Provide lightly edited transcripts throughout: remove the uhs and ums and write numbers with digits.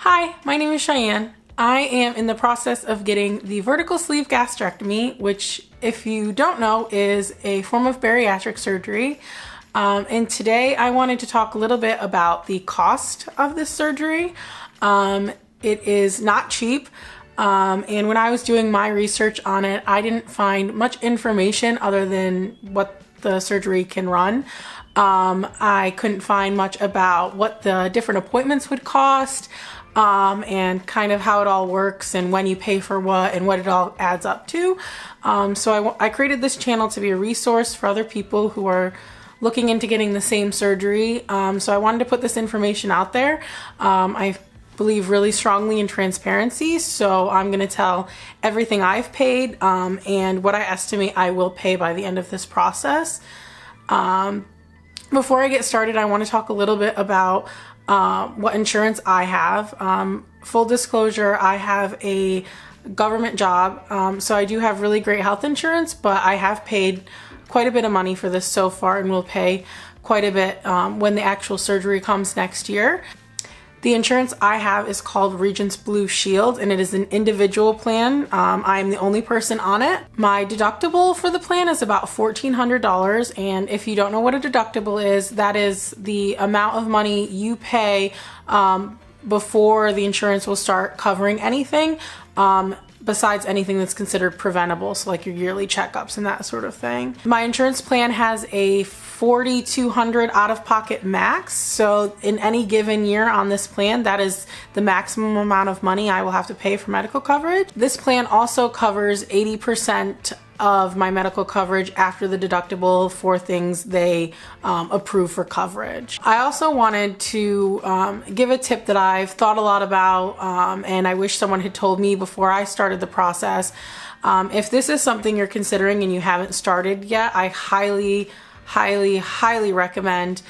Hi, my name is Cheyenne. I am in the process of getting the vertical sleeve gastrectomy, which, if you don't know, is a form of bariatric surgery. And today I wanted to talk a little bit about the cost of this surgery. It is not cheap. And when I was doing my research on it, I didn't find much information other than what the surgery can run. I couldn't find much about what the different appointments would cost, and kind of how it all works and when you pay for what and what it all adds up to. So I created this channel to be a resource for other people who are looking into getting the same surgery. So I wanted to put this information out there. I believe really strongly in transparency, so I'm going to tell everything I've paid and what I estimate I will pay by the end of this process. Before I get started, I want to talk a little bit about what insurance I have. Full disclosure, I have a government job, so I do have really great health insurance, but I have paid quite a bit of money for this so far and will pay quite a bit when the actual surgery comes next year. The insurance I have is called Regence Blue Shield, and it is an individual plan. I am the only person on it. My deductible for the plan is about $1,400, and if you don't know what a deductible is, that is the amount of money you pay before the insurance will start covering anything, besides anything that's considered preventable, so like your yearly checkups and that sort of thing. My insurance plan has a $4,200 out-of-pocket max, so in any given year on this plan, that is the maximum amount of money I will have to pay for medical coverage. This plan also covers 80% of my medical coverage after the deductible for things they approve for coverage. I also wanted to give a tip that I've thought a lot about, and I wish someone had told me before I started the process. If this is something you're considering and you haven't started yet, I highly recommend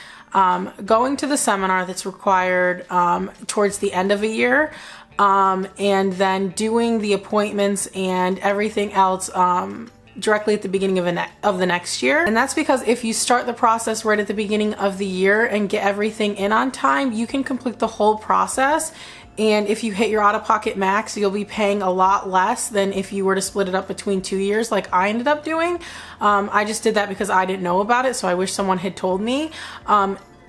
going to the seminar that's required towards the end of a year, and then doing the appointments and everything else directly at the beginning of the next year. And that's because if you start the process right at the beginning of the year and get everything in on time, you can complete the whole process. And if you hit your out-of-pocket max, you'll be paying a lot less than if you were to split it up between 2 years like I ended up doing. I just did that because I didn't know about it, so I wish someone had told me.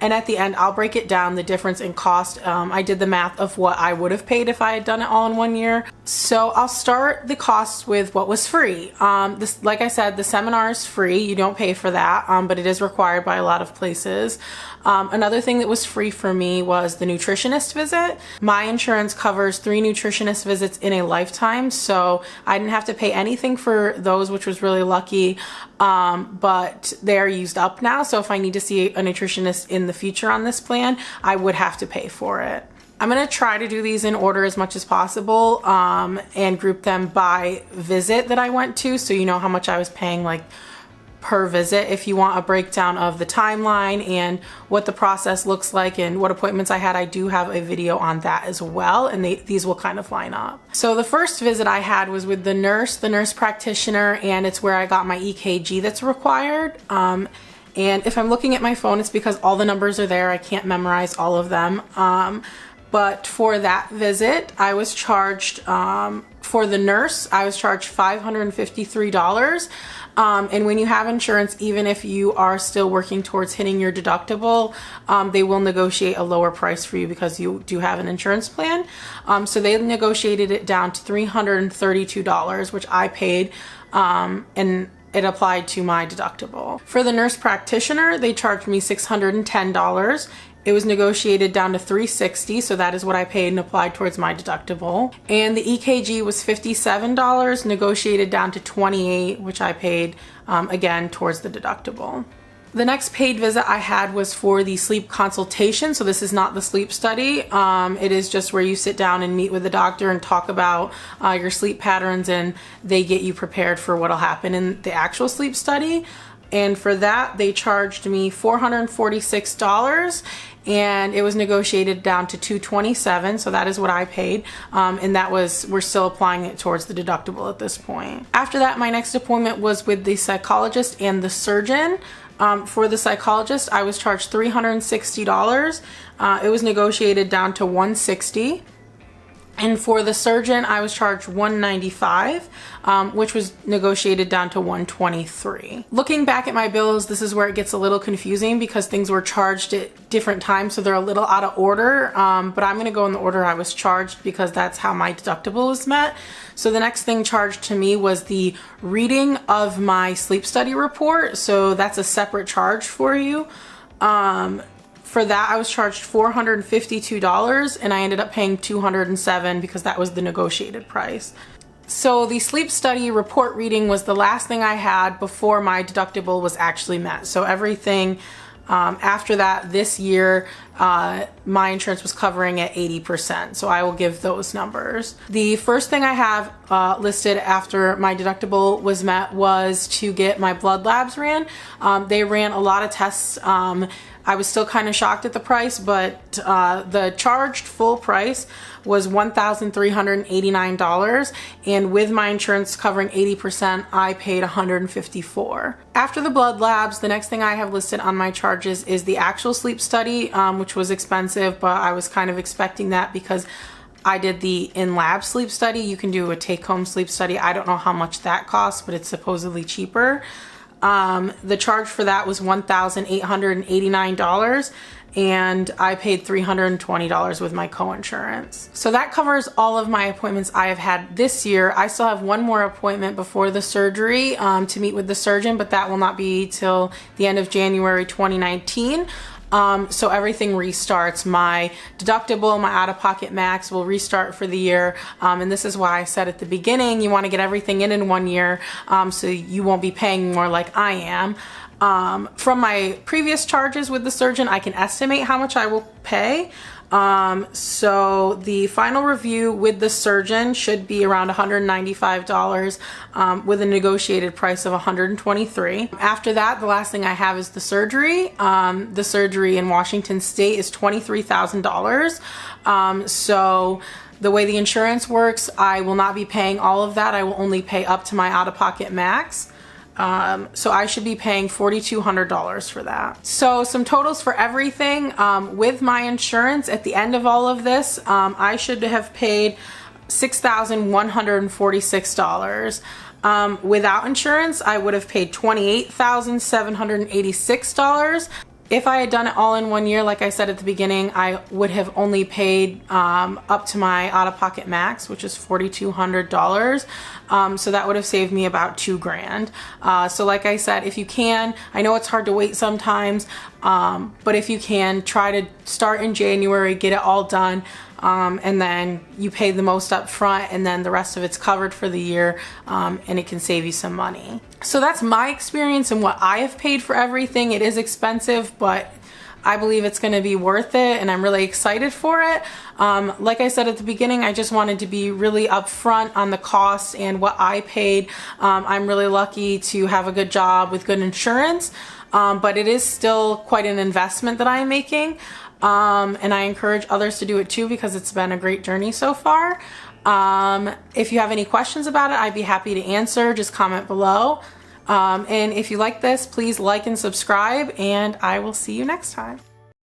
And at the end, I'll break it down, the difference in cost. I did the math of what I would have paid if I had done it all in 1 year. So I'll start the costs with what was free. Like I said, the seminar is free. You don't pay for that, but it is required by a lot of places. Another thing that was free for me was the nutritionist visit. My insurance covers 3 nutritionist visits in a lifetime, so I didn't have to pay anything for those, which was really lucky. But they're used up now, so if I need to see a nutritionist in the future on this plan, I would have to pay for it. I'm going to try to do these in order as much as possible, and group them by visit that I went to, so you know how much I was paying like per visit. If you want a breakdown of the timeline and what the process looks like and what appointments I had, I do have a video on that as well, and these will kind of line up. So the first visit I had was with the nurse practitioner, and it's where I got my EKG that's required. And if I'm looking at my phone, it's because all the numbers are there. I can't memorize all of them. But for that visit, I was charged, for the nurse, I was charged $553. And when you have insurance, even if you are still working towards hitting your deductible, they will negotiate a lower price for you because you do have an insurance plan. So they negotiated it down to $332, which I paid, and it applied to my deductible. For the nurse practitioner, they charged me $610. It was negotiated down to $360, so that is what I paid and applied towards my deductible. And the EKG was $57, negotiated down to $28, which I paid, again, towards the deductible. The next paid visit I had was for the sleep consultation, so this is not the sleep study. It is just where you sit down and meet with the doctor and talk about your sleep patterns, and they get you prepared for what'll happen in the actual sleep study. And for that, they charged me $446, and it was negotiated down to $227, so that is what I paid, and that was, we're still applying it towards the deductible at this point. After that, my next appointment was with the psychologist and the surgeon. For the psychologist, I was charged $360. It was negotiated down to $160. And for the surgeon, I was charged $195, which was negotiated down to $123. Looking back at my bills, this is where it gets a little confusing because things were charged at different times, so they're a little out of order, but I'm gonna go in the order I was charged because that's how my deductible was met. So the next thing charged to me was the reading of my sleep study report, so that's a separate charge for you. For that, I was charged $452 and I ended up paying $207 because that was the negotiated price. So the sleep study report reading was the last thing I had before my deductible was actually met. So everything after that this year, my insurance was covering at 80%. So I will give those numbers. The first thing I have listed after my deductible was met was to get my blood labs ran. They ran a lot of tests. I was still kind of shocked at the price, but the charged full price was $1,389, and with my insurance covering 80%, I paid $154. After the blood labs, the next thing I have listed on my charges is the actual sleep study, which was expensive, but I was kind of expecting that because I did the in-lab sleep study. You can do a take-home sleep study. I don't know how much that costs, but it's supposedly cheaper. The charge for that was $1,889 and I paid $320 with my co-insurance. So that covers all of my appointments I have had this year. I still have one more appointment before the surgery to meet with the surgeon, but that will not be till the end of January 2019. So everything restarts. My deductible, my out-of-pocket max will restart for the year. And this is why I said at the beginning, you want to get everything in 1 year so you won't be paying more like I am. From my previous charges with the surgeon, I can estimate how much I will pay. So the final review with the surgeon should be around $195 with a negotiated price of $123. After that, the last thing I have is the surgery. The surgery in Washington State is $23,000. So the way the insurance works, I will not be paying all of that. I will only pay up to my out-of-pocket max. So I should be paying $4,200 for that. So some totals for everything. With my insurance at the end of all of this, I should have paid $6,146. Without insurance, I would have paid $28,786. If I had done it all in 1 year, like I said at the beginning, I would have only paid up to my out-of-pocket max, which is $4,200. So that would have saved me about $2,000. So like I said, if you can, I know it's hard to wait sometimes, but if you can, try to start in January, get it all done. And then you pay the most up front and then the rest of it's covered for the year, and it can save you some money. So that's my experience and what I have paid for everything. It is expensive, but I believe it's going to be worth it and I'm really excited for it. Like I said at the beginning, I just wanted to be really upfront on the costs and what I paid. I'm really lucky to have a good job with good insurance, but it is still quite an investment that I'm making. And I encourage others to do it too because it's been a great journey so far. If you have any questions about it, I'd be happy to answer. Just comment below. And if you like this, please like and subscribe, and I will see you next time.